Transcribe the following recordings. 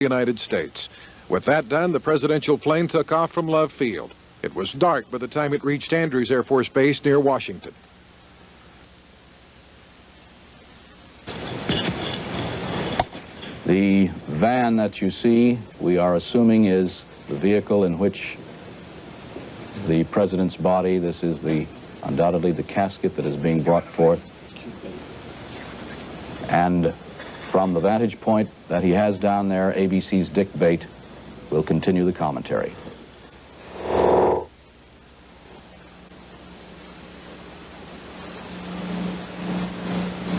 United States. With that done, the presidential plane took off from Love Field. It was dark by the time it reached Andrews Air Force Base near Washington. The van that you see, we are assuming is the vehicle in which the president's body, this is undoubtedly the casket that is being brought forth. And from the vantage point that he has down there, ABC's Dick Bate will continue the commentary.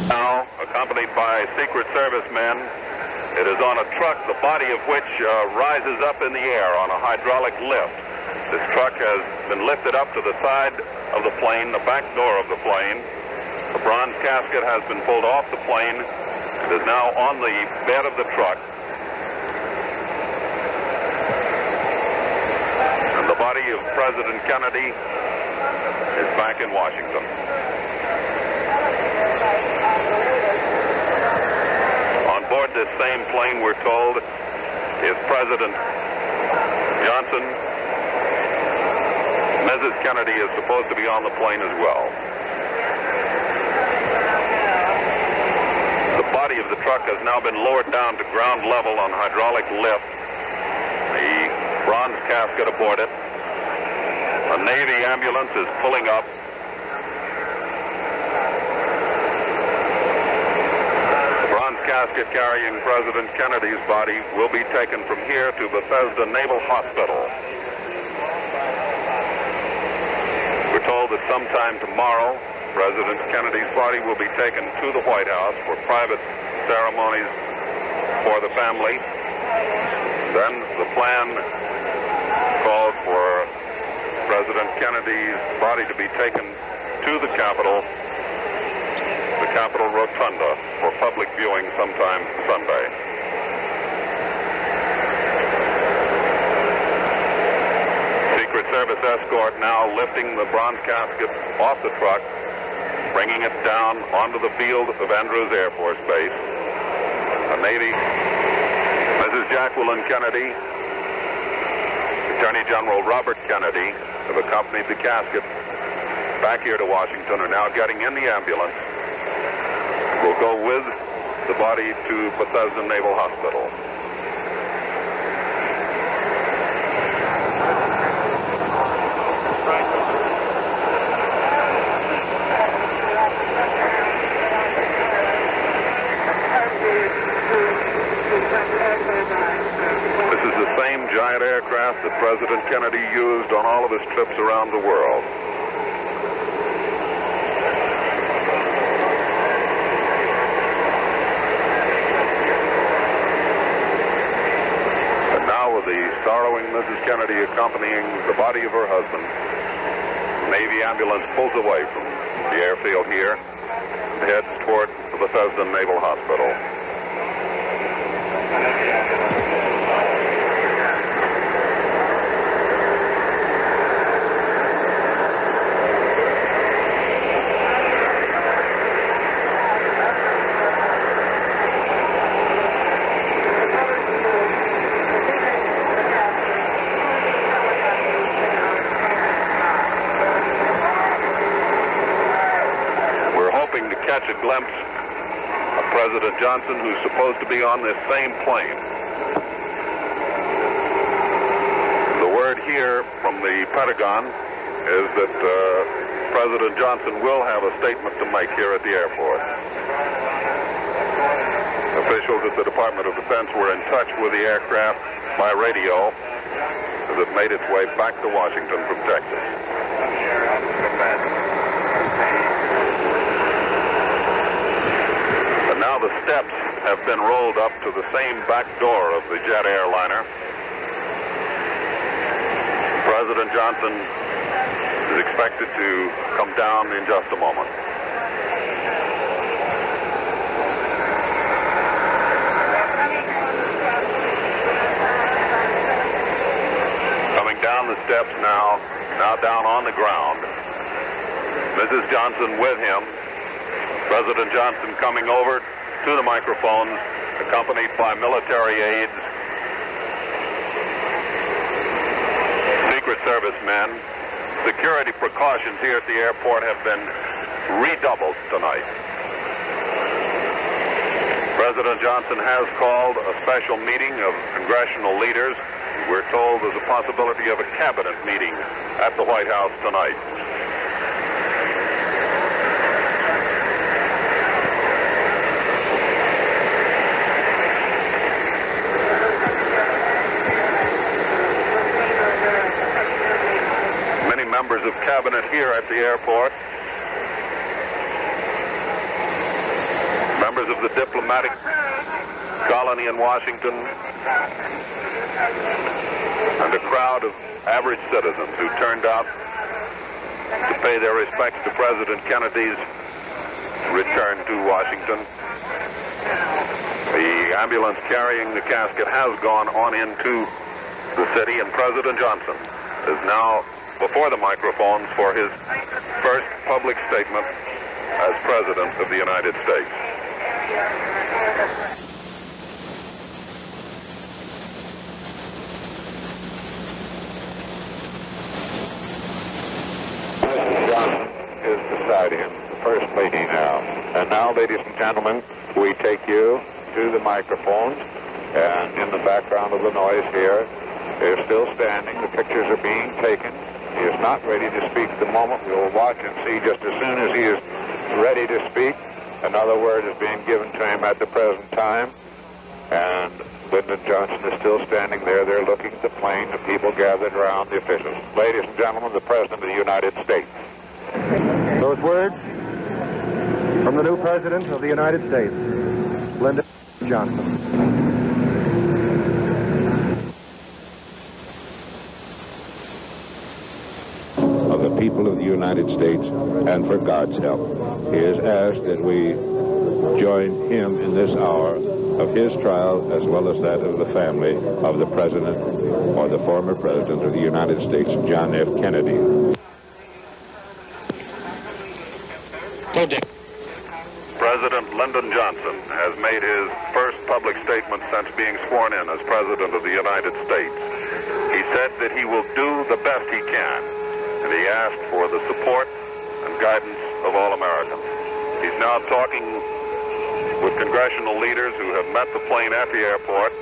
Now, accompanied by Secret Service men, it is on a truck, the body of which rises up in the air on a hydraulic lift. This truck has been lifted up to the side of the plane, the back door of the plane. The bronze casket has been pulled off the plane. It is now on the bed of the truck. And the body of President Kennedy is back in Washington. On board this same plane, we're told, is President Johnson. Mrs. Kennedy is supposed to be on the plane as well. The body of the truck has now been lowered down to ground level on hydraulic lift. The bronze casket aboard it. A Navy ambulance is pulling up. The bronze casket carrying President Kennedy's body will be taken from here to Bethesda Naval Hospital. We're told that sometime tomorrow, President Kennedy's body will be taken to the White House for private ceremonies for the family. Then the plan called for President Kennedy's body to be taken to the Capitol Rotunda, for public viewing sometime Sunday. Secret Service escort now lifting the bronze casket off the truck, bringing it down onto the field of Andrews Air Force Base. A Navy, Mrs. Jacqueline Kennedy, Attorney General Robert Kennedy have accompanied the casket back here to Washington, are now getting in the ambulance. We'll go with the body to Bethesda Naval Hospital. This is the same giant aircraft that President Kennedy used on all of his trips around the world. And now with the sorrowing Mrs. Kennedy accompanying the body of her husband, the Navy ambulance pulls away from the airfield here and heads toward the Bethesda Naval Hospital. Catch a glimpse of President Johnson, who's supposed to be on this same plane. The word here from the Pentagon is that President Johnson will have a statement to make here at the airport. Officials at the Department of Defense were in touch with the aircraft by radio as it made its way back to Washington from Texas. Now the steps have been rolled up to the same back door of the jet airliner. President Johnson is expected to come down in just a moment. Coming down the steps now down on the ground. Mrs. Johnson with him. President Johnson coming over to the microphones, accompanied by military aides servicemen. Security precautions here at the airport have been redoubled tonight. President Johnson has called a special meeting of congressional leaders. We're told there's a possibility of a cabinet meeting at the White House tonight. Many members of cabinet here at the airport. Members of the diplomatic colony in Washington, and a crowd of average citizens who turned out to pay their respects to President Kennedy's return to Washington. The ambulance carrying the casket has gone on into the city, and President Johnson is now before the microphones for his first public statement as President of the United States. Johnson is beside him, the First Lady now. And now, ladies and gentlemen, we take you to the microphones, and in the background of the noise here, they're still standing. The pictures are being taken. He is not ready to speak at the moment. We will watch and see just as soon as he is ready to speak. Another word is being given to him at the present time. And Lyndon Johnson is still standing there. They're looking at the plane, the people gathered around the officials. Ladies and gentlemen, the President of the United States. Those words from the new President of the United States, Lyndon Johnson. Of the people of the United States, and for God's help. He has asked that we join him in this hour of his trial, as well as that of the family of the President, or the former President of the United States, John F. Kennedy. President Lyndon Johnson has made his first public statement since being sworn in as President of the United States. He said that he will do the best he can, and he asked for the support and guidance of all Americans. He's now talking with congressional leaders who have met the plane at the airport.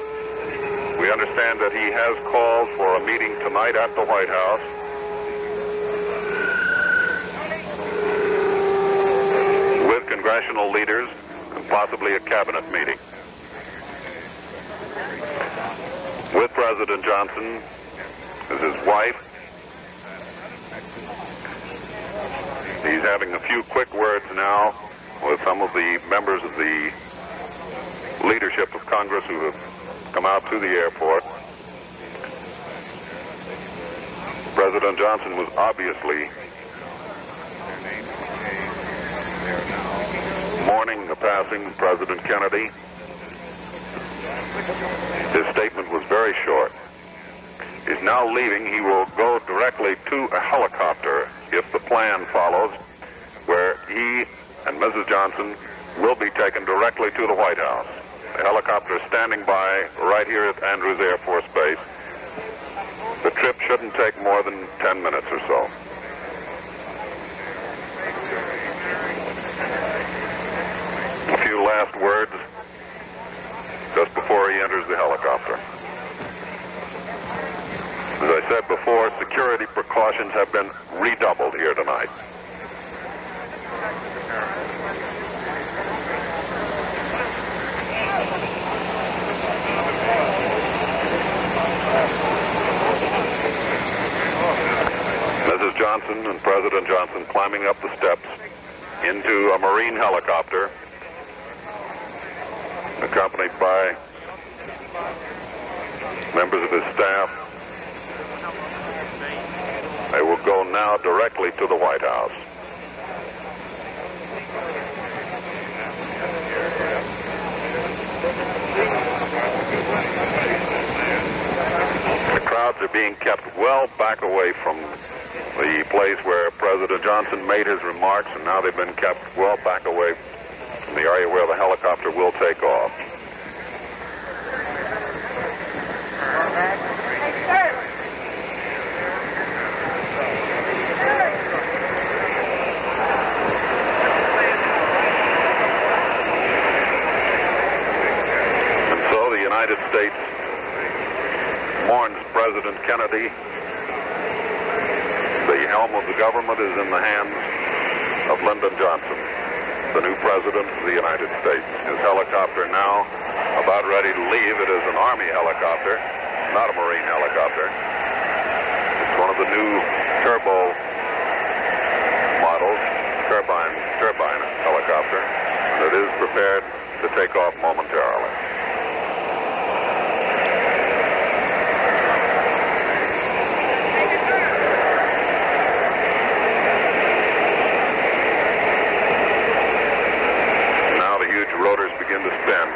We understand that he has called for a meeting tonight at the White House. With congressional leaders and possibly a cabinet meeting. With President Johnson is his wife. He's having a few quick words now with some of the members of the leadership of Congress who have come out to the airport. President Johnson was obviously mourning the passing of President Kennedy. His statement was very short. He's now leaving. He will go directly to a helicopter, if the plan follows, where he and Mrs. Johnson will be taken directly to the White House. The helicopter is standing by right here at Andrews Air Force Base. The trip shouldn't take more than 10 minutes or so. A few last words just before he enters the helicopter. As I said before, security precautions have been redoubled here tonight. Mrs. Johnson and President Johnson climbing up the steps into a Marine helicopter, accompanied by members of his staff. They will go now directly to the White House. The crowds are being kept well back away from the place where President Johnson made his remarks, and now they've been kept well back away from the area where the helicopter will take off. mourns President Kennedy. The helm of the government is in the hands of Lyndon Johnson, the new president of the United States. His helicopter now about ready to leave. It is an Army helicopter, not a Marine helicopter. It's one of the new turbo models, turbine helicopter, and it is prepared to take off momentarily. Now the huge rotors begin to spin.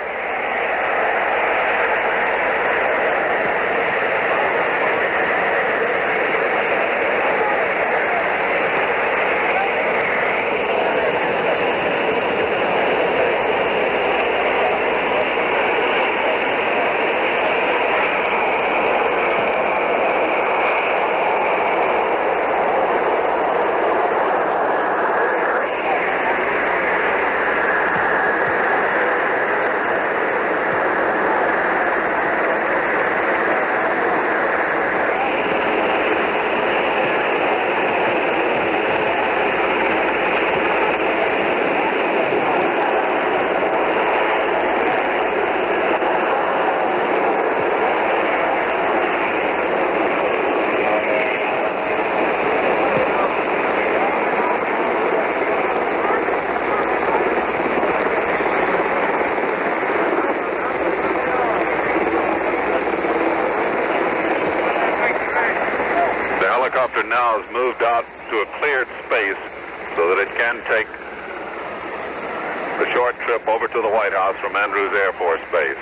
Now has moved out to a cleared space so that it can take the short trip over to the White House from Andrews Air Force Base.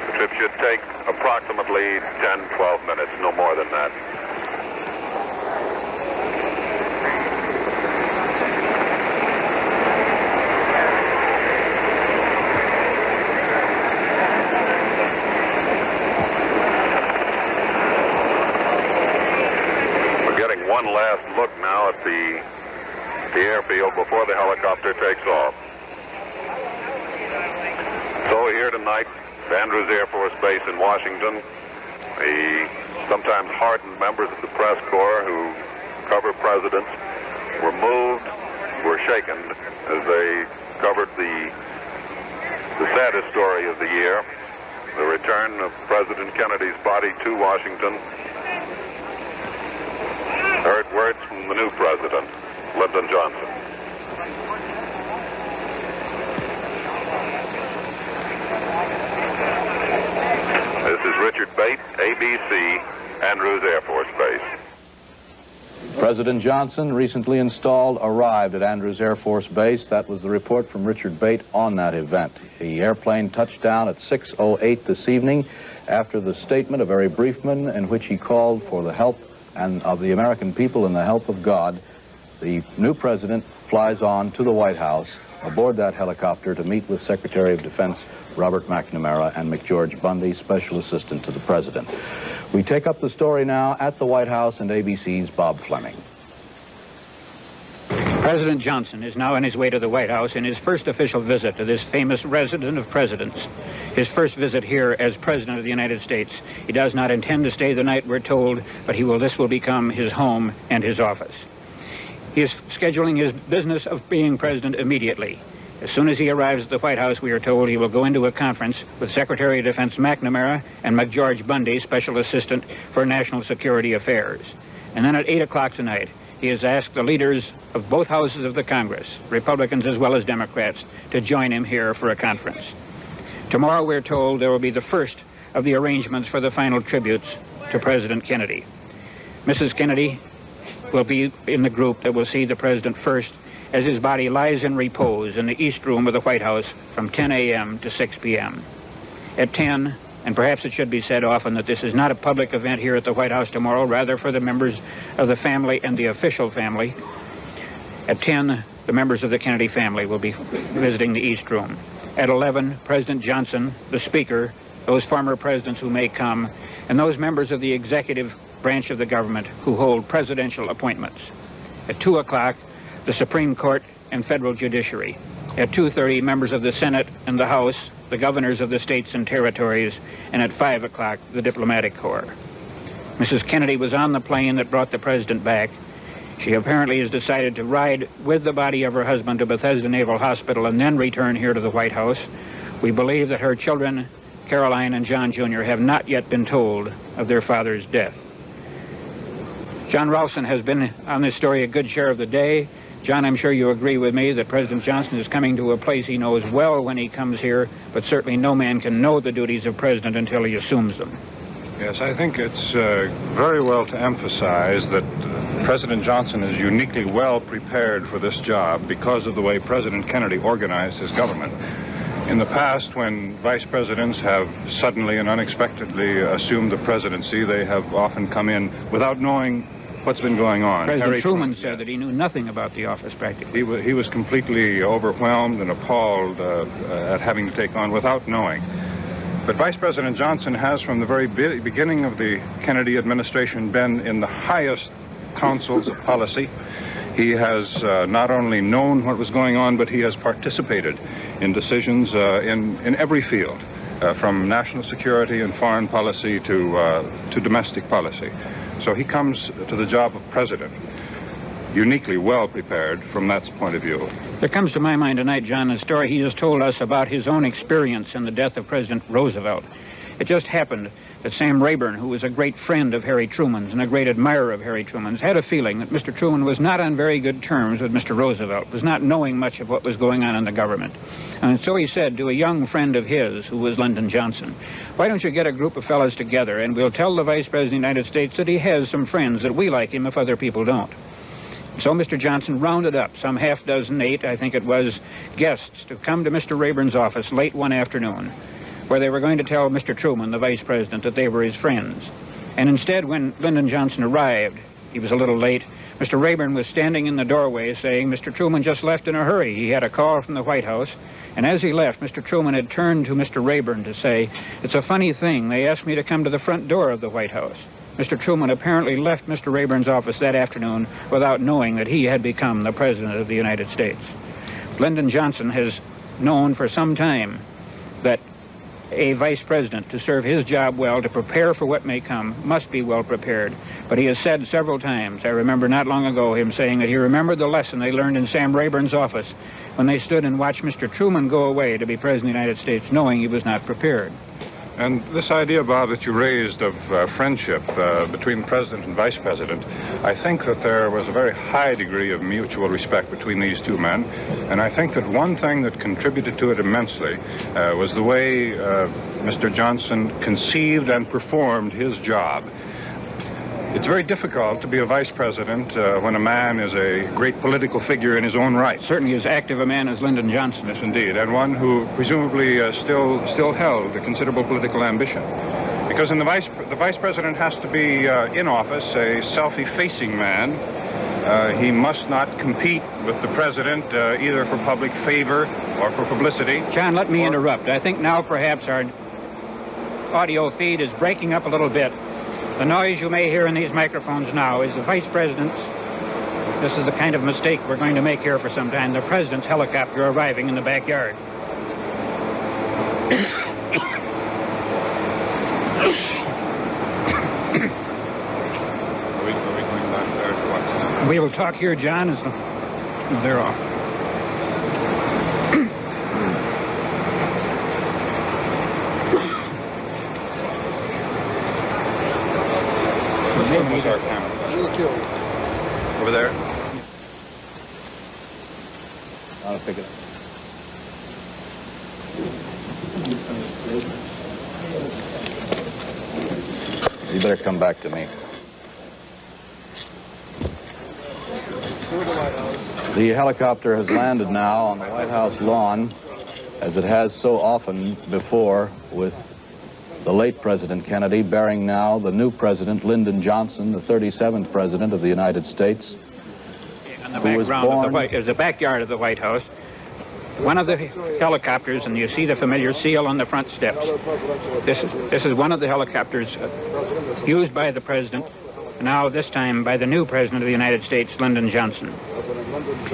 The trip should take approximately 10-12 minutes, no more than that. One last look now at the airfield before the helicopter takes off. So here tonight, at Andrews Air Force Base in Washington, the sometimes hardened members of the press corps who cover presidents were moved, were shaken as they covered the saddest story of the year, the return of President Kennedy's body to Washington. Heard words from the new president, Lyndon Johnson. This is Richard Bate, ABC, Andrews Air Force Base. President Johnson, recently installed, arrived at Andrews Air Force Base. That was the report from Richard Bate on that event. The airplane touched down at 6:08 this evening after the statement, a very brief one, in which he called for the help and of the American people and the help of God. The new president flies on to the White House aboard that helicopter to meet with Secretary of Defense Robert McNamara and McGeorge Bundy, Special Assistant to the President. We take up the story now at the White House, and ABC's Bob Fleming. President Johnson is now on his way to the White House in his first official visit to this famous resident of presidents. His first visit here as President of the United States. He does not intend to stay the night, we're told, but this will become his home and his office. He is scheduling his business of being president immediately. As soon as he arrives at the White House, we are told he will go into a conference with Secretary of Defense McNamara and McGeorge Bundy, Special Assistant for National Security Affairs. And then at 8 o'clock tonight, he has asked the leaders of both houses of the Congress, Republicans as well as Democrats, to join him here for a conference. Tomorrow, we're told, there will be the first of the arrangements for the final tributes to President Kennedy. Mrs. Kennedy will be in the group that will see the president first as his body lies in repose in the East Room of the White House from 10 a.m. to 6 p.m. At 10, and perhaps it should be said often that this is not a public event here at the White House tomorrow, rather for the members of the family and the official family. At 10, the members of the Kennedy family will be visiting the East Room. At 11, President Johnson, the Speaker, those former presidents who may come, and those members of the executive branch of the government who hold presidential appointments. At 2 o'clock, the Supreme Court and federal judiciary. At 2:30, members of the Senate and the House, the governors of the states and territories, and at 5 o'clock, the diplomatic corps. Mrs. Kennedy was on the plane that brought the president back. She apparently has decided to ride with the body of her husband to Bethesda Naval Hospital and then return here to the White House. We believe that her children, Caroline and John Jr., have not yet been told of their father's death. John Ralston has been on this story a good share of the day. John, I'm sure you agree with me that President Johnson is coming to a place he knows well when he comes here, but certainly no man can know the duties of president until he assumes them. Yes, I think it's very well to emphasize that President Johnson is uniquely well prepared for this job because of the way President Kennedy organized his government. In the past, when vice presidents have suddenly and unexpectedly assumed the presidency, they have often come in without knowing what's been going on. President Truman said that he knew nothing about the office practically. He was completely overwhelmed and appalled at having to take on without knowing. But Vice President Johnson has, from the very beginning of the Kennedy administration, been in the highest councils of policy. He has not only known what was going on, but he has participated in decisions in every field, from national security and foreign policy to domestic policy. So he comes to the job of president uniquely well prepared from that point of view. There comes to my mind tonight, John, a story he has told us about his own experience in the death of President Roosevelt. It just happened that Sam Rayburn, who was a great friend of Harry Truman's and a great admirer of Harry Truman's, had a feeling that Mr. Truman was not on very good terms with Mr. Roosevelt, was not knowing much of what was going on in the government. And so he said to a young friend of his, who was Lyndon Johnson, why don't you get a group of fellows together and we'll tell the Vice President of the United States that he has some friends that we like him if other people don't. So Mr. Johnson rounded up some half-dozen, 8, I think it was, guests to come to Mr. Rayburn's office late one afternoon, where they were going to tell Mr. Truman, the Vice President, that they were his friends. And instead, when Lyndon Johnson arrived, he was a little late, Mr. Rayburn was standing in the doorway saying, Mr. Truman just left in a hurry. He had a call from the White House. And as he left, Mr. Truman had turned to Mr. Rayburn to say, it's a funny thing. They asked me to come to the front door of the White House. Mr. Truman apparently left Mr. Rayburn's office that afternoon without knowing that he had become the President of the United States. Lyndon Johnson has known for some time that a vice president, to serve his job well, to prepare for what may come, must be well prepared. But he has said several times, I remember not long ago him saying that he remembered the lesson they learned in Sam Rayburn's office when they stood and watched Mr. Truman go away to be President of the United States, knowing he was not prepared. And this idea, Bob, that you raised of friendship between president and vice president, I think that there was a very high degree of mutual respect between these two men. And I think that one thing that contributed to it immensely was the way Mr. Johnson conceived and performed his job. It's very difficult to be a vice president when a man is a great political figure in his own right. Certainly as active a man as Lyndon Johnson. Yes, indeed, and one who presumably still held a considerable political ambition. Because the vice president has to be in office a self-effacing man. He must not compete with the president either for public favor or for publicity. John, let me interrupt. I think now perhaps our audio feed is breaking up a little bit. The noise you may hear in these microphones now is the Vice President's, this is the kind of mistake we're going to make here for some time, the President's helicopter arriving in the backyard. Are we going back there to watch? We will talk here, John. No, they're off. Where's our camera? Over there? I'll pick it up. You better come back to me. The helicopter has landed now on the White House lawn, as it has so often before with the late President Kennedy, bearing now the new President, Lyndon Johnson, the 37th President of the United States. In the background of the backyard of the White House, one of the helicopters, and you see the familiar seal on the front steps. This is one of the helicopters used by the President, now this time by the new President of the United States, Lyndon Johnson.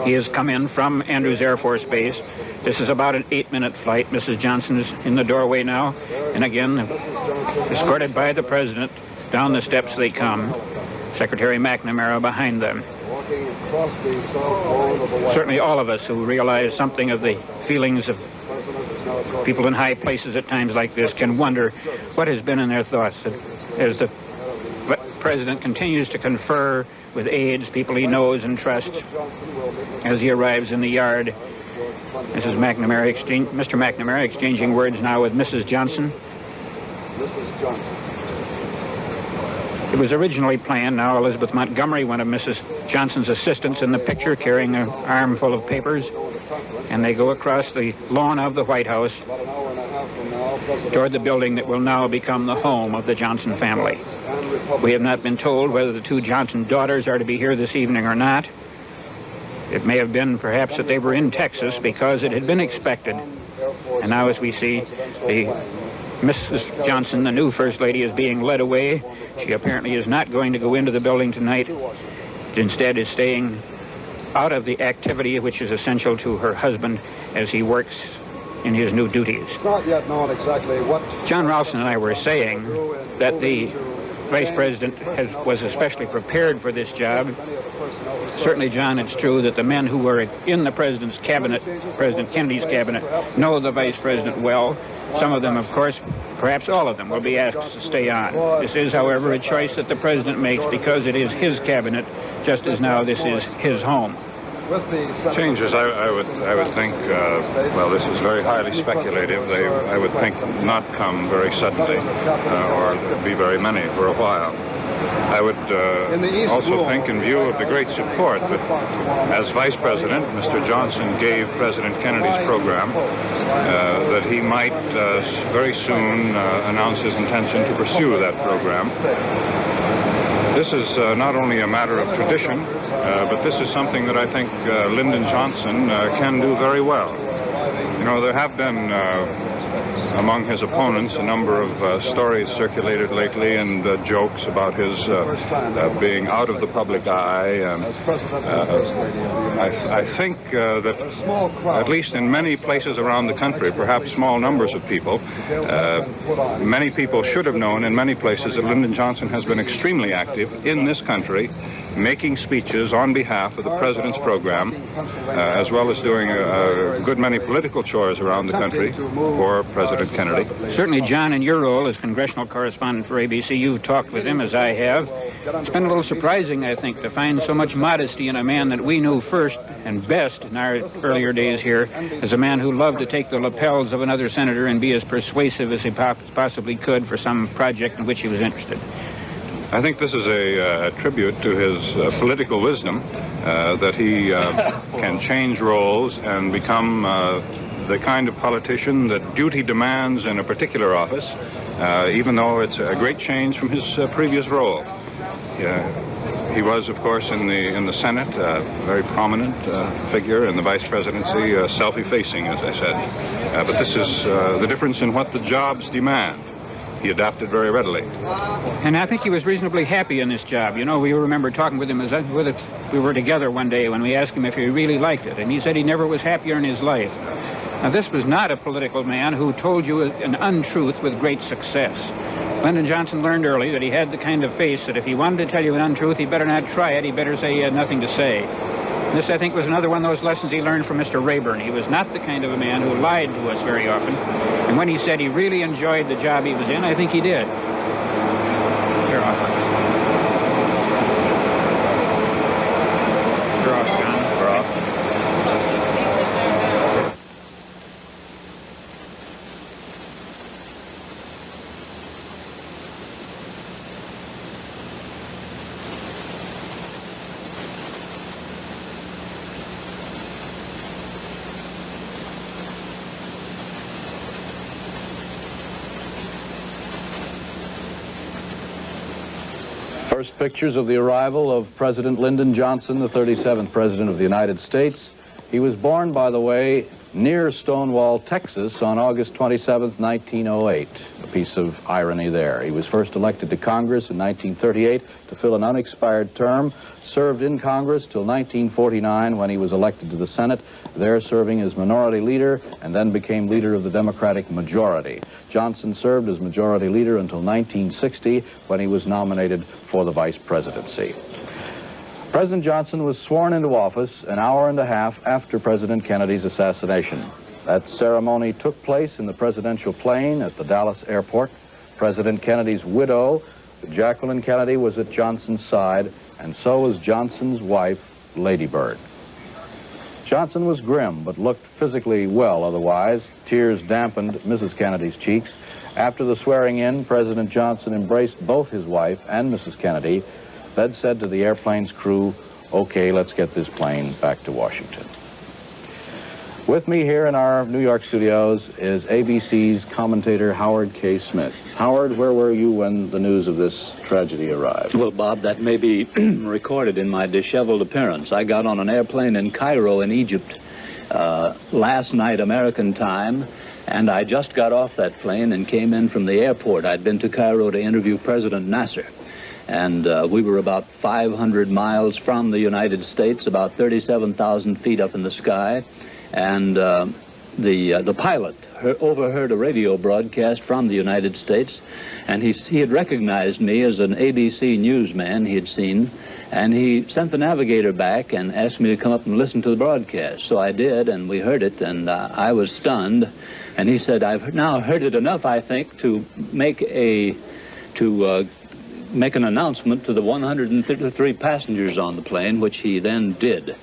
He has come in from Andrews Air Force Base. This is about an 8-minute flight. Mrs. Johnson is in the doorway now, and again, escorted by the President, Down the steps they come, Secretary McNamara behind them. Certainly all of us who realize something of the feelings of people in high places at times like this can wonder what has been in their thoughts as the president continues to confer with aides, people he knows and trusts, as he arrives in the yard. Mr. McNamara exchanging words now with Mrs. Johnson. It was originally planned, now Elizabeth Montgomery, one of Mrs. Johnson's assistants, in the picture carrying an armful of papers, and they go across the lawn of the White House toward the building that will now become the home of the Johnson family. We have not been told whether the two Johnson daughters are to be here this evening or not. It may have been perhaps that they were in Texas because it had been expected. And now as we see, Mrs. Johnson, the new First Lady, is being led away. She apparently is not going to go into the building tonight. Instead is staying out of the activity which is essential to her husband as he works in his new duties. It's not yet known exactly what... John Ralston and I were saying that the Vice President was especially prepared for this job. Certainly, John, it's true that the men who were in the President's cabinet, President Kennedy's cabinet, know the Vice President well. Some of them, of course, perhaps all of them, will be asked to stay on. This is, however, a choice that the President makes because it is his cabinet, just as now this is his home. Changes, I would think, well, this is very highly speculative. They, I would think, not come very suddenly or be very many for a while. I would also think, in view of the great support that, as Vice President, Mr. Johnson gave President Kennedy's program, that he might very soon announce his intention to pursue that program. This is not only a matter of tradition, but this is something that I think Lyndon Johnson can do very well. You know, there have been among his opponents a number of stories circulated lately and jokes about his being out of the public eye. I think that at least in many places around the country, perhaps small numbers of people, many people should have known in many places that Lyndon Johnson has been extremely active in this country, making speeches on behalf of the President's program, as well as doing a good many political chores around the country for President Kennedy. Certainly, John, in your role as congressional correspondent for ABC, you've talked with him, as I have. It's been a little surprising, I think, to find so much modesty in a man that we knew first and best in our earlier days here as a man who loved to take the lapels of another senator and be as persuasive as he possibly could for some project in which he was interested. I think this is a tribute to his political wisdom, that he can change roles and become the kind of politician that duty demands in a particular office, even though it's a great change from his previous role. He was, of course, in the Senate, a very prominent figure, in the Vice Presidency, self-effacing, as I said. But this is the difference in what the jobs demand. He adapted very readily. And I think he was reasonably happy in this job. You know, we remember talking with him as we were together one day when we asked him if he really liked it, and he said he never was happier in his life. Now, this was not a political man who told you an untruth with great success. Lyndon Johnson learned early that he had the kind of face that if he wanted to tell you an untruth, he better not try it. He better say he had nothing to say. This, I think, was another one of those lessons he learned from Mr. Rayburn. He was not the kind of a man who lied to us very often. And when he said he really enjoyed the job he was in, I think he did. You're off. You're off, John. You're off. First pictures of the arrival of President Lyndon Johnson, the 37th President of the United States. He was born, by the way, near Stonewall, Texas on August 27, 1908. A piece of irony there. He was first elected to Congress in 1938 to fill an unexpired term, served in Congress till 1949 when he was elected to the Senate, there serving as minority leader and then became leader of the Democratic majority. Johnson served as majority leader until 1960 when he was nominated for the vice presidency. President Johnson was sworn into office an hour and a half after President Kennedy's assassination. That ceremony took place in the presidential plane at the Dallas airport. President Kennedy's widow, Jacqueline Kennedy, was at Johnson's side, and so was Johnson's wife, Lady Bird. Johnson was grim, but looked physically well otherwise. Tears dampened Mrs. Kennedy's cheeks. After the swearing-in, President Johnson embraced both his wife and Mrs. Kennedy, then said to the airplane's crew, "Okay, let's get this plane back to Washington." With me here in our New York studios is ABC's commentator Howard K. Smith. Howard, where were you when the news of this tragedy arrived? Well, Bob, that may be recorded in my disheveled appearance. I got on an airplane in Cairo in Egypt last night American time, and I just got off that plane and came in from the airport. I'd been to Cairo to interview President Nasser. And we were about 500 miles from the United States, about 37,000 feet up in the sky. And the pilot overheard a radio broadcast from the United States, and he had recognized me as an ABC newsman he had seen, and he sent the navigator back and asked me to come up and listen to the broadcast. So I did, and we heard it, and I was stunned. And he said, "I've now heard it enough, I think, to make an announcement to the 133 passengers on the plane," which he then did.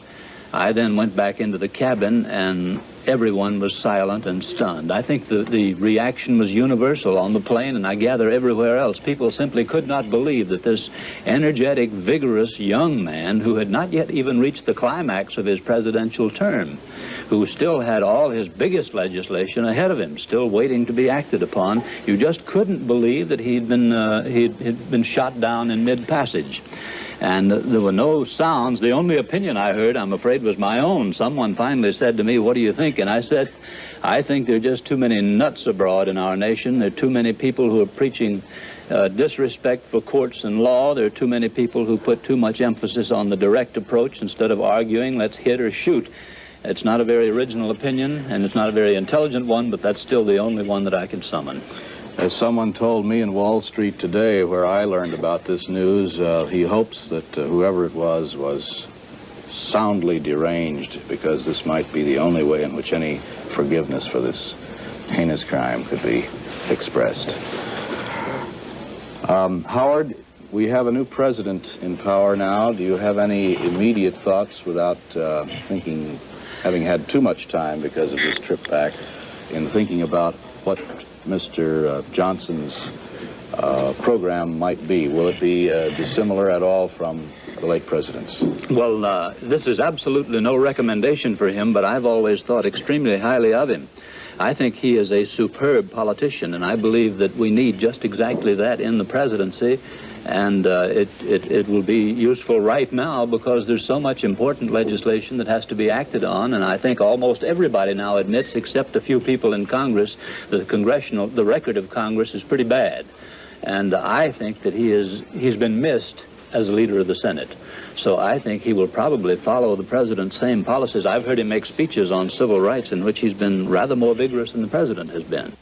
I then went back into the cabin, and everyone was silent and stunned. I think the reaction was universal on the plane, and I gather everywhere else. People simply could not believe that this energetic, vigorous young man, who had not yet even reached the climax of his presidential term, who still had all his biggest legislation ahead of him, still waiting to be acted upon, you just couldn't believe that he'd been shot down in mid-passage. And there were no sounds. The only opinion I heard, I'm afraid, was my own. Someone finally said to me, "What do you think?" And I said, "I think there are just too many nuts abroad in our nation. There are too many people who are preaching disrespect for courts and law. There are too many people who put too much emphasis on the direct approach instead of arguing, let's hit or shoot." It's not a very original opinion, and it's not a very intelligent one, but that's still the only one that I can summon. As someone told me in Wall Street today, where I learned about this news, he hopes that whoever it was soundly deranged, because this might be the only way in which any forgiveness for this heinous crime could be expressed. Howard, we have a new president in power now. Do you have any immediate thoughts without having had too much time because of this trip back, in thinking about what Mr. Johnson's program might be? Will it be dissimilar at all from the late president's? Well, this is absolutely no recommendation for him, but I've always thought extremely highly of him. I think he is a superb politician, and I believe that we need just exactly that in the presidency. And it will be useful right now because there's so much important legislation that has to be acted on, and I think almost everybody now admits, except a few people in Congress, that the record of Congress is pretty bad. And I think that he's been missed as a leader of the Senate. So I think he will probably follow the president's same policies. I've heard him make speeches on civil rights in which he's been rather more vigorous than the president has been.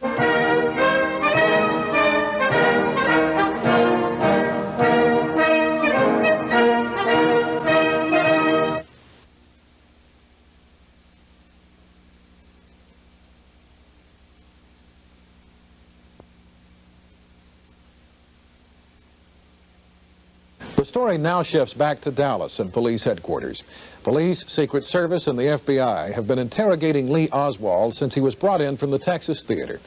The story now shifts back to Dallas and police headquarters. Police, Secret Service, and the FBI have been interrogating Lee Oswald since he was brought in from the Texas theater.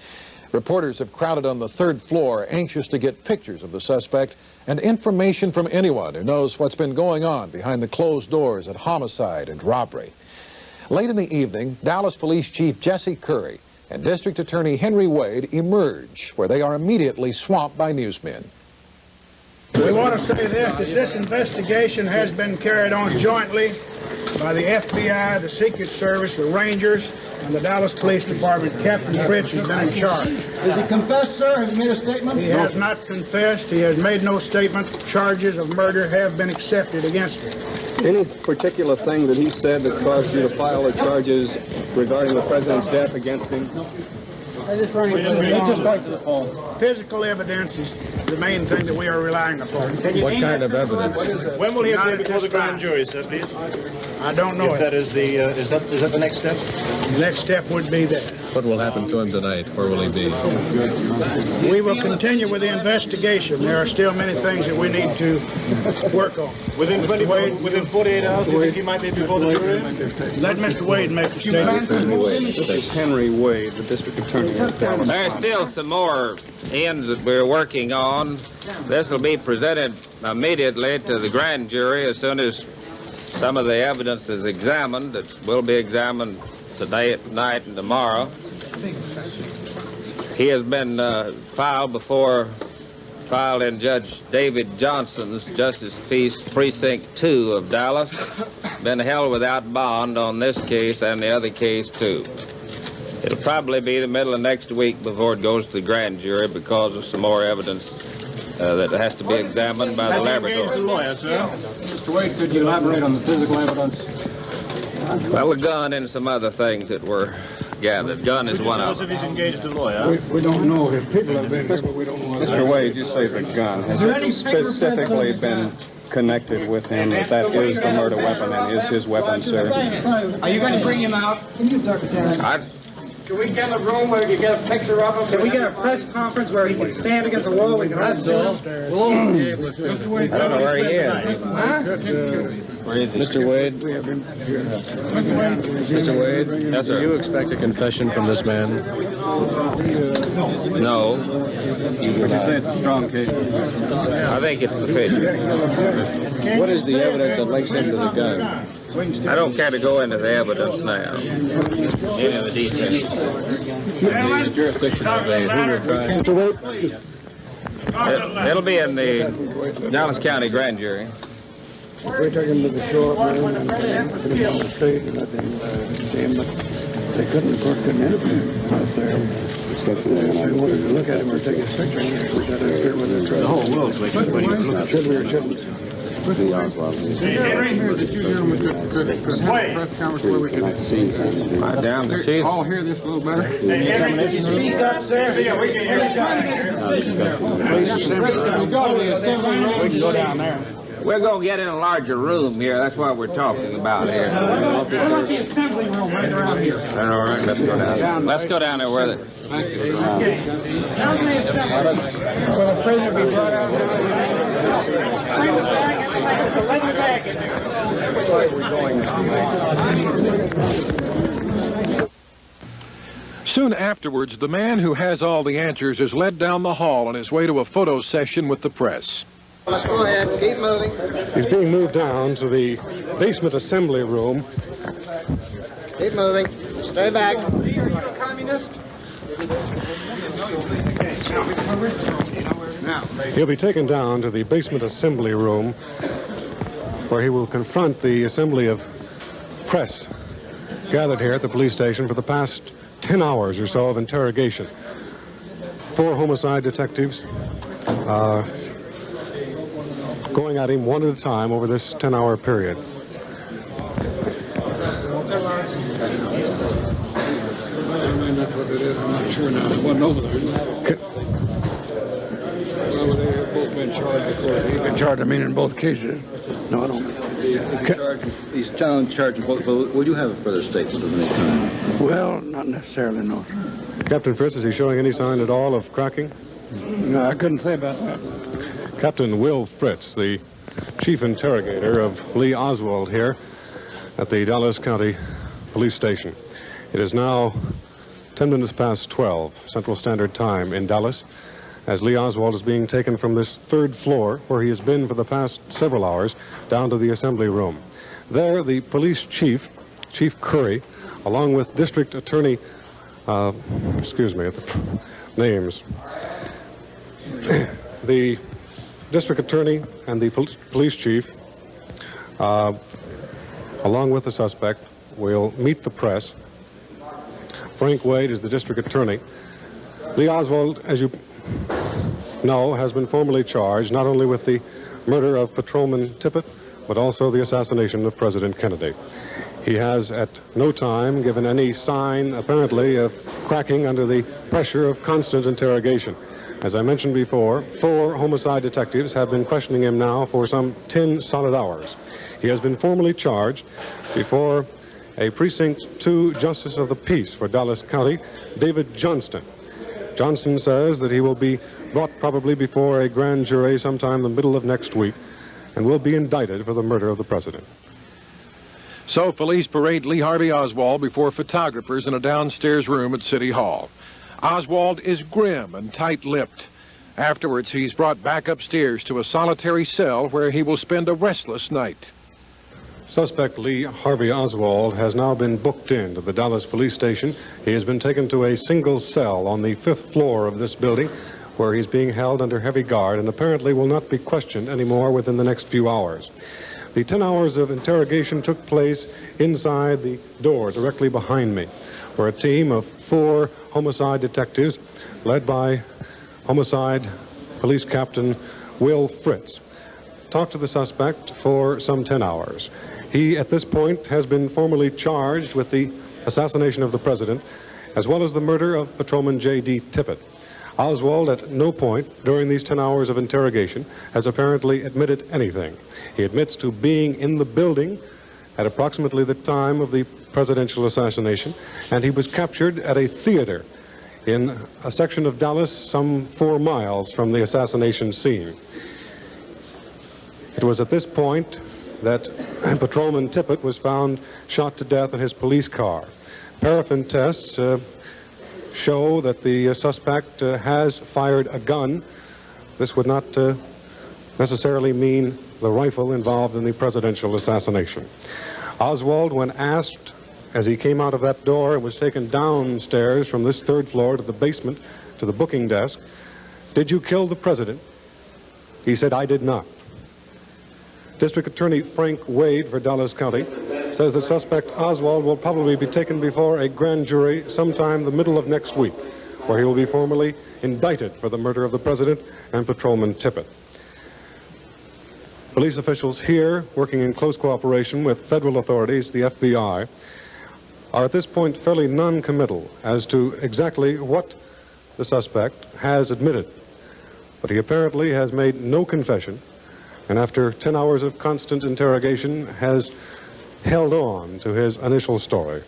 Reporters have crowded on the third floor, anxious to get pictures of the suspect and information from anyone who knows what's been going on behind the closed doors at homicide and robbery. Late in the evening, Dallas Police Chief Jesse Curry and District Attorney Henry Wade emerge, where they are immediately swamped by newsmen. We want to say this, that this investigation has been carried on jointly by the FBI, the Secret Service, the Rangers, and the Dallas Police Department, Captain Fritz, has been in charge. Has he confessed, sir? Has he made a statement? He has not confessed. He has made no statement. Charges of murder have been accepted against him. Any particular thing that he said that caused you to file the charges regarding the president's death against him? Physical evidence is the main thing that we are relying upon. What kind of evidence? When will he Not appear at before this the grand time. jury, sir, please? I don't know If that it. is the, is that the next step? The next step would be that. What will happen to him tonight? Where will he be? We will continue with the investigation. There are still many things that we need to work on. Within 48 hours, do you think he might be before the jury? Let Mr. Wade make the statement. This is Henry Wade, the district attorney of Dallas. There's still some more ends that we're working on. This will be presented immediately to the grand jury as soon as some of the evidence is examined. It will be examined today at night and tomorrow. He has been filed in Judge David Johnson's Justice Peace Precinct 2 of Dallas. Been held without bond on this case and the other case too. It'll probably be the middle of next week before it goes to the grand jury because of some more evidence that has to be examined by the laboratory. Has he engaged a lawyer, sir? Mr. Wade, could you elaborate on the physical evidence? Well, the gun and some other things that were gathered. Gun is one of If them. he's engaged a lawyer. We don't know if people have been here, but we don't know. Mr. Wade, you say the gun. Has it specifically been connected with him that that is the murder weapon and is his weapon, sir? Are you going to bring him out? Can you duck it down? Can we get a room where you get a picture of him? Can we get a press conference where he can stand against the wall? That's all. Mr. Wade, I don't know where he is. Where is he? Mr. Wade? Mr. Wade? Yes, sir. Do you expect a confession from this man? No, Would you say it's a strong case? I think it's sufficient. What is the evidence that links him to the gun? I don't care to go into the evidence now. Any of the details. The jurisdiction of the Hoover trial. It'll be in the Dallas County grand jury. We took him to the shore and put him on the street and let them see him, but they couldn't, of course, couldn't interview him out there. And I wanted to look at him or take his picture. We got to interfere with his The whole world's waiting for you. Should we or shouldn't? Is it here that you gentlemen could have a press conference where we could Right down the sheet. all hear this a little better? Speak up, sir. we can go down there. We're going to get in a larger room here. That's what we're talking about here. How about the assembly room right around here? All right, let's go down. Let's go down there where the... How many assemblies? Will the prisoner be brought out? Bring the bag in there. Soon afterwards, the man who has all the answers is led down the hall on his way to a photo session with the press. Let's go ahead. Keep moving. He's being moved down to the basement assembly room. Keep moving. Stay back. He'll be taken down to the basement assembly room where he will confront the assembly of press gathered here at the police station for the past 10 hours or so of interrogation. 4 homicide detectives going at him one at a time over this 10-hour period. That's what it is. I'm not sure now. It wasn't over there. Well, they have both been charged before. They've been charged, I mean, in both cases. No, I don't. He's charged in both, but will you have a further statement of any kind? Well, not necessarily, no. Captain Fritz, is he showing any sign at all of cracking? No, I couldn't say about that. Captain Will Fritz, the chief interrogator of Lee Oswald here at the Dallas County Police Station. It is now 10 minutes past 12 Central Standard Time in Dallas as Lee Oswald is being taken from this 3rd floor where he has been for the past several hours down to the assembly room. There, the police chief, Chief Curry, along with District Attorney, names. The District Attorney and the police chief, along with the suspect, will meet the press Frank Wade is the district attorney. Lee Oswald, as you know, has been formally charged not only with the murder of Patrolman Tippit, but also the assassination of President Kennedy. He has at no time given any sign, apparently, of cracking under the pressure of constant interrogation. As I mentioned before, 4 homicide detectives have been questioning him now for some 10 solid hours. He has been formally charged before a Precinct 2 Justice of the Peace for Dallas County, David Johnston. Johnston says that he will be brought probably before a grand jury sometime in the middle of next week and will be indicted for the murder of the president. So police parade Lee Harvey Oswald before photographers in a downstairs room at City Hall. Oswald is grim and tight-lipped. Afterwards, he's brought back upstairs to a solitary cell where he will spend a restless night. Suspect Lee Harvey Oswald has now been booked into the Dallas police station. He has been taken to a single cell on the 5th floor of this building, where he's being held under heavy guard and apparently will not be questioned anymore within the next few hours. The 10 hours of interrogation took place inside the door directly behind me, where a team of 4 homicide detectives, led by homicide police captain Will Fritz, talked to the suspect for some 10 hours. He, at this point, has been formally charged with the assassination of the president, as well as the murder of Patrolman J.D. Tippit. Oswald, at no point during these 10 hours of interrogation, has apparently admitted anything. He admits to being in the building at approximately the time of the presidential assassination, and he was captured at a theater in a section of Dallas some 4 miles from the assassination scene. It was at this point that Patrolman Tippit was found shot to death in his police car. Paraffin tests show that the suspect has fired a gun. This would not necessarily mean the rifle involved in the presidential assassination. Oswald, when asked as he came out of that door and was taken downstairs from this 3rd floor to the basement to the booking desk, "Did you kill the president?" He said, "I did not." District Attorney Frank Wade for Dallas County says the suspect Oswald will probably be taken before a grand jury sometime the middle of next week, where he will be formally indicted for the murder of the president and Patrolman Tippit. Police officials here, working in close cooperation with federal authorities, the FBI, are at this point fairly non-committal as to exactly what the suspect has admitted. But he apparently has made no confession, and after 10 hours of constant interrogation has held on to his initial story.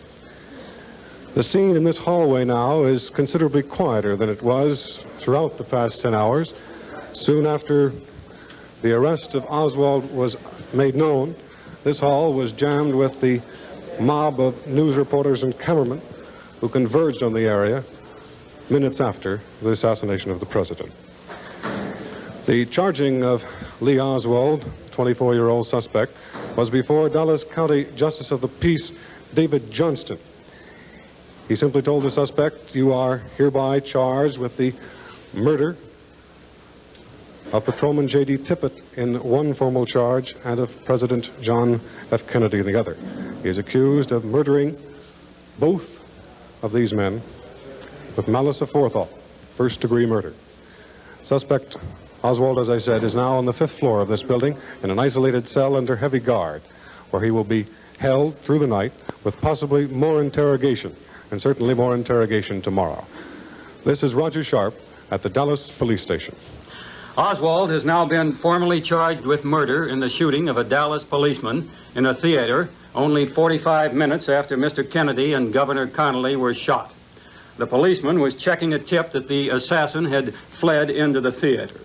The scene in this hallway now is considerably quieter than it was throughout the past 10 hours. Soon after the arrest of Oswald was made known, this hall was jammed with the mob of news reporters and cameramen who converged on the area minutes after the assassination of the president. The charging of Lee Oswald, 24-year-old suspect, was before Dallas County Justice of the Peace David Johnston. He simply told the suspect, "You are hereby charged with the murder of Patrolman J.D. Tippit in one formal charge and of President John F. Kennedy in the other." He is accused of murdering both of these men with malice aforethought, first-degree murder. Suspect Oswald, as I said, is now on the 5th floor of this building in an isolated cell under heavy guard, where he will be held through the night with possibly more interrogation, and certainly more interrogation tomorrow. This is Roger Sharp at the Dallas Police Station. Oswald has now been formally charged with murder in the shooting of a Dallas policeman in a theater only 45 minutes after Mr. Kennedy and Governor Connally were shot. The policeman was checking a tip that the assassin had fled into the theater.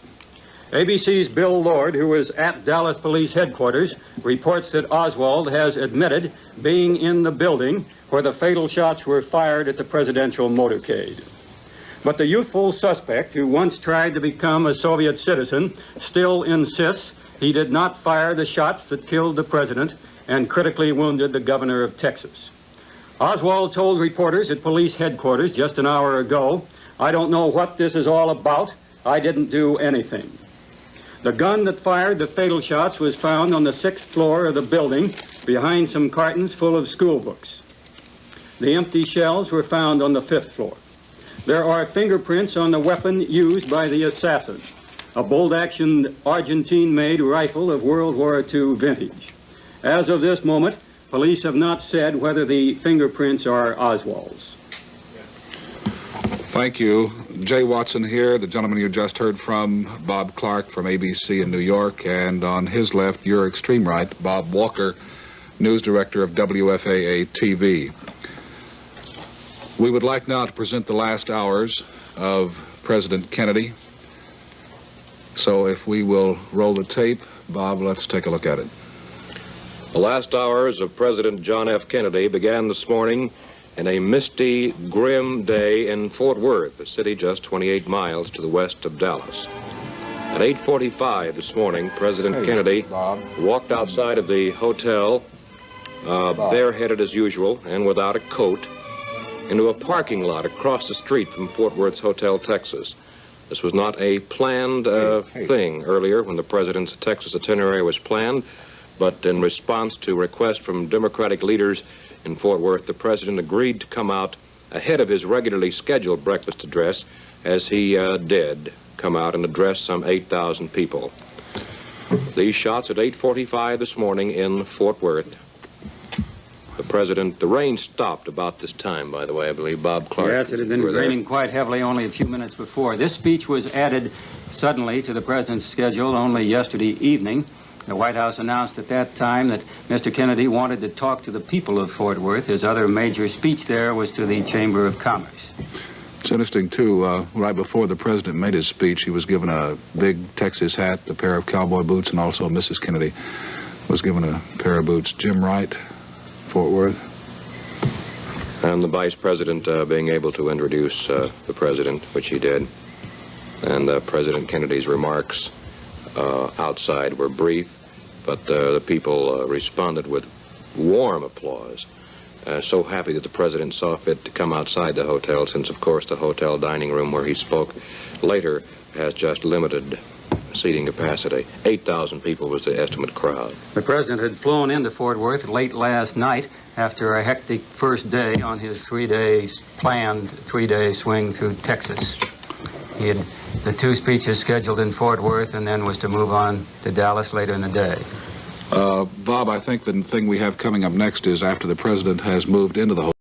ABC's Bill Lord, who was at Dallas Police Headquarters, reports that Oswald has admitted being in the building where the fatal shots were fired at the presidential motorcade. But the youthful suspect, who once tried to become a Soviet citizen, still insists he did not fire the shots that killed the president and critically wounded the governor of Texas. Oswald told reporters at police headquarters just an hour ago, "I don't know what this is all about. I didn't do anything." The gun that fired the fatal shots was found on the 6th floor of the building behind some cartons full of school books. The empty shells were found on the 5th floor. There are fingerprints on the weapon used by the assassin, a bolt-action Argentine-made rifle of World War II vintage. As of this moment, police have not said whether the fingerprints are Oswald's. Thank you. Jay Watson here, the gentleman you just heard from, Bob Clark from ABC in New York, and on his left, your extreme right, Bob Walker, news director of WFAA TV. We would like now to present the last hours of President Kennedy. So if we will roll the tape, Bob, let's take a look at it. The last hours of President John F. Kennedy began this morning in a misty, grim day in Fort Worth, a city just 28 miles to the west of Dallas. At 8:45 this morning, President Kennedy walked outside of the hotel, bareheaded as usual and without a coat, into a parking lot across the street from Fort Worth's Hotel Texas. This was not a planned thing earlier when the president's Texas itinerary was planned, but in response to requests from Democratic leaders in Fort Worth, the president agreed to come out ahead of his regularly scheduled breakfast address, as he did come out and address some 8,000 people. These shots at 8:45 this morning in Fort Worth. The rain stopped about this time, by the way. I believe Bob Clark. Yes, it had been raining quite heavily only a few minutes before. This speech was added suddenly to the president's schedule only yesterday evening. The White House announced at that time that Mr. Kennedy wanted to talk to the people of Fort Worth. His other major speech there was to the Chamber of Commerce. It's interesting, too, right before the president made his speech, he was given a big Texas hat, a pair of cowboy boots, and also Mrs. Kennedy was given a pair of boots. Jim Wright, Fort Worth. And the vice president being able to introduce the president, which he did. And President Kennedy's remarks outside were brief, but the people responded with warm applause. So happy that the president saw fit to come outside the hotel, since, of course, the hotel dining room where he spoke later has just limited seating capacity. 8,000 people was the estimate crowd. The president had flown into Fort Worth late last night after a hectic first day on his planned three-day swing through Texas. He had the two speeches scheduled in Fort Worth and then was to move on to Dallas later in the day. Bob, I think the thing we have coming up next is after the president has moved into the